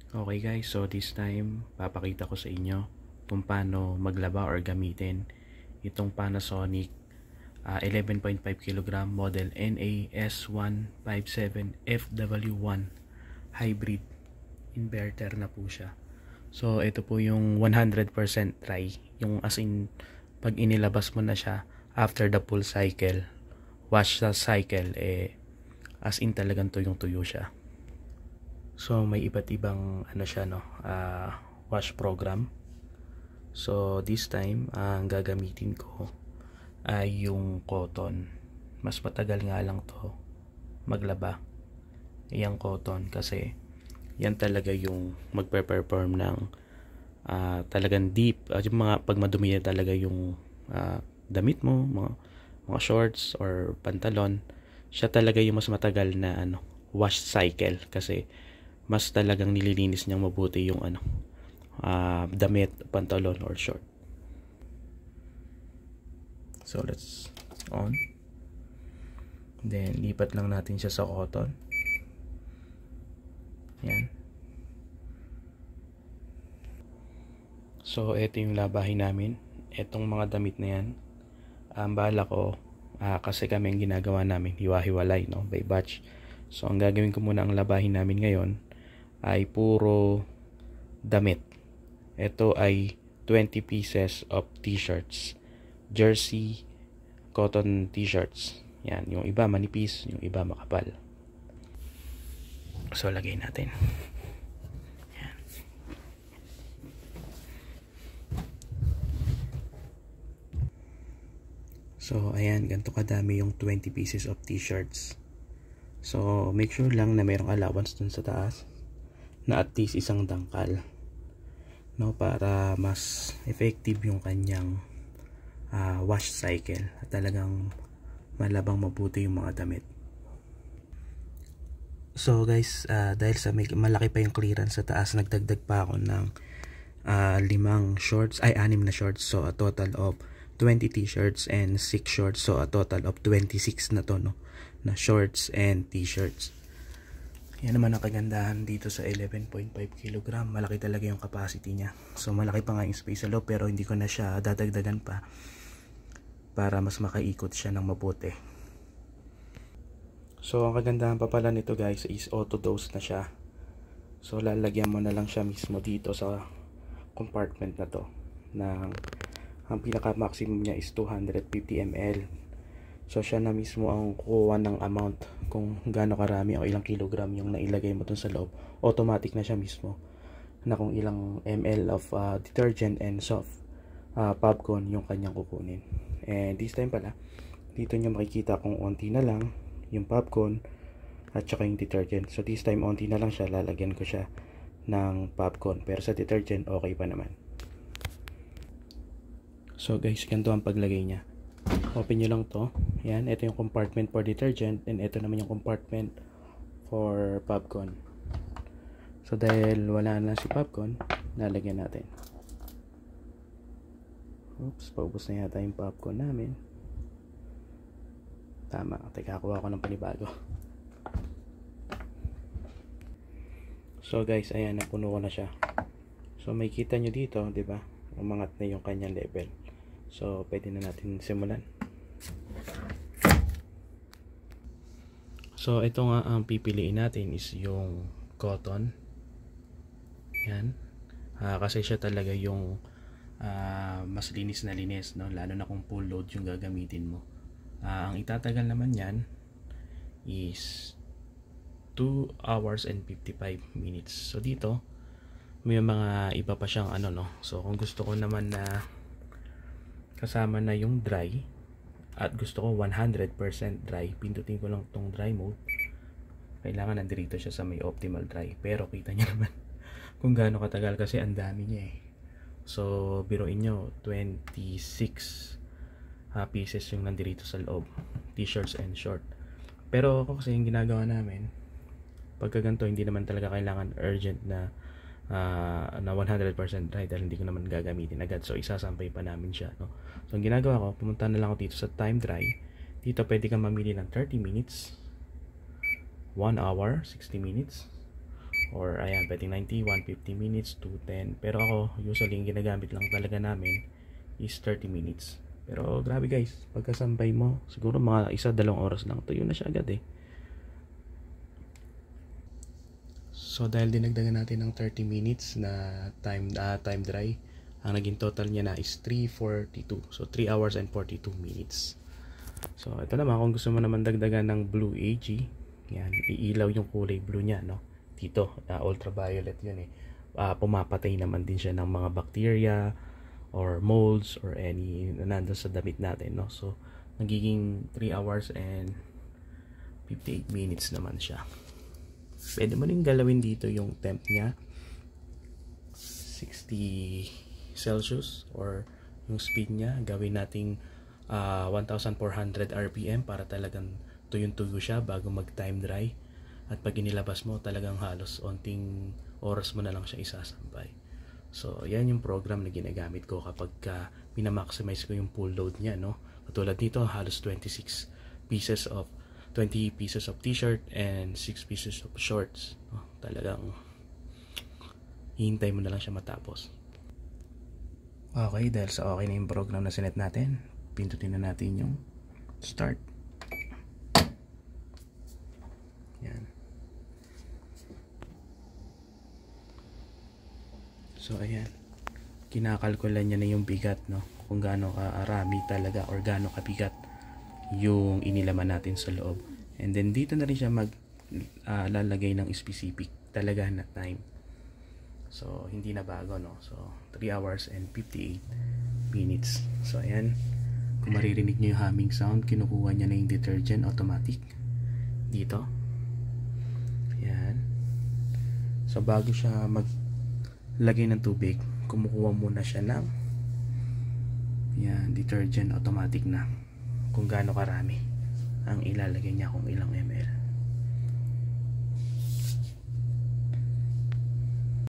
Okay guys, so this time papakita ko sa inyo kung paano maglaba or gamitin itong Panasonic 11.5 kg model NAS157FW1 hybrid inverter na po siya. So ito po yung 100% dry, yung as in pag inilabas mo na siya after the full cycle, wash the cycle, as in talagang tuyong-tuyo siya. So may iba't ibang siya wash program. So this time ang gagamitin ko ay yung cotton. Mas matagal nga lang to maglaba yung cotton kasi yan talaga yung magpe-perform ng talagang deep, yung mga pag madumi na talaga yung damit mo, mga shorts or pantalon, siya talaga yung mas matagal na wash cycle kasi mas talagang nililinis niyang mabuti yung damit, pantalon or short. So let's on. Then lipat lang natin siya sa cotton. Yan. So ito yung labahin namin. Etong mga damit na yan, ang bala ko kasi kami ang ginagawa namin hiwa-hiwalay, no, by batch. So ang gagawin ko muna, ang labahin namin ngayon ay puro damit. Ito ay 20 pieces of t-shirts, jersey, cotton t-shirts. Yan, yung iba manipis, yung iba makapal. So lagay natin. Yan. So ayan, ganito kadami yung 20 pieces of t-shirts. So make sure lang na mayroong allowance dun sa taas na at least isang dangkal, no, para mas effective yung kanyang wash cycle at talagang malabang mabuti yung mga damit. So guys, dahil sa malaki pa yung clearance sa taas, nagdagdag pa ako ng 6 na shorts. So a total of 20 t-shirts and 6 shorts. So a total of 26 na to, no, na shorts and t-shirts. Yan naman ang kagandahan dito sa 11.5 kg. Malaki talaga yung capacity niya. So malaki pa nga yung space sa loob, pero hindi ko na siya dadagdagan pa para mas makaikot siya ng mabuti. So ang kagandahan pa pala nito guys is auto dose na siya. So lalagyan mo na lang siya mismo dito sa compartment na to. Ang pinaka maximum niya is 250 ml. So siya na mismo ang kukuha ng amount kung gaano karami o ilang kilogram yung nailagay mo dun sa loob. Automatic na siya mismo na kung ilang ml of detergent and soft popcorn yung kanyang kukunin. And this time pala, dito nyo makikita kung onti na lang yung popcorn at saka yung detergent. So this time onti na lang siya, lalagyan ko siya ng popcorn, pero sa detergent okay pa naman. So guys, ganito ang paglagay niya. Open nyo lang to. Yan, ito yung compartment for detergent and ito naman yung compartment for popcorn. So dahil wala na si popcorn, lalagyan natin. Oops, paubos na yata yung popcorn namin. Tama, teka, kuha ko ng panibago. So guys, ayan, napuno ko na siya. So may kita nyo dito, di ba? Umangat na yung kanyang level. So pwede na natin simulan. So ito nga ang pipiliin natin is yung cotton. Yan. Kasi siya talaga yung mas linis na linis, no? Lalo na kung full load yung gagamitin mo. Ang itatagal naman yan is 2 hours and 55 minutes. So dito may mga iba pa siyang no. So kung gusto ko naman na kasama na yung dry at gusto ko 100% dry, pindutin ko lang tong dry mode. Kailangan nandito siya sa may optimal dry, pero kita niyo naman kung gaano katagal kasi ang dami niya eh. So biruin nyo, 26 pieces yung nandito sa loob, t-shirts and short. Pero ako kasi yung ginagawa namin, pagka ganito hindi naman talaga kailangan urgent na 100% dry dahil hindi ko naman gagamitin agad. So isasampay pa namin siya, no? So ang ginagawa ko, pumunta na lang ako dito sa time dry. Dito pwede kang mamili ng 30 minutes, 1 hour, 60 minutes, Or ayan, pwedeng 90, 150 minutes to 10. Pero ako, usually yung ginagamit lang talaga namin is 30 minutes. Pero grabe guys, pagkasambay mo, siguro mga 1-2 oras lang, tuyo na siya agad eh. So dahil dinagdagan natin ng 30 minutes na time dry, ang naging total niya na is 3:42. So 3 hours and 42 minutes. So ito naman, kung gusto mo naman dagdagan ng Blue AG, yan, iilaw yung kulay blue niya, no? Dito, ultraviolet yun eh. Pumapatay naman din siya ng mga bacteria or molds or any na nandun sa damit natin, no? So nagiging 3 hours and 58 minutes naman siya. Pwede mo rin galawin dito yung temp niya 60 Celsius or yung speed niya gawin nating 1,400 RPM para talagang tuyong-tuyo siya bago mag time dry. At pag inilabas mo, talagang halos onting oras mo na lang siya isasampay. So, yan yung program na ginagamit ko kapag minamaximize ko yung pull load niya, no? Katulad nito, halos 20 pieces of t-shirt and 6 pieces of shorts. No? Talagang hihintay mo na lang siya matapos. Okay, dahil sa okay na yung program na sinet natin, pindutin na natin yung start. Yan. So ayan, kinakalkulan niya na yung bigat, no? Kung gaano karami talaga or gaano kabigat yung inilaman natin sa loob. And then dito na rin siya lalagay ng specific talaga na time. So hindi na bago, no? So 3 hours and 58 minutes. So ayan, kung maririnig niyo yung humming sound, kinukuha niya na yung detergent automatic dito. Ayan. So bago siya maglagay ng tubig, kumukuha muna siya ng detergent automatic na kung gaano karami ang ilalagay niya, kung ilang ml.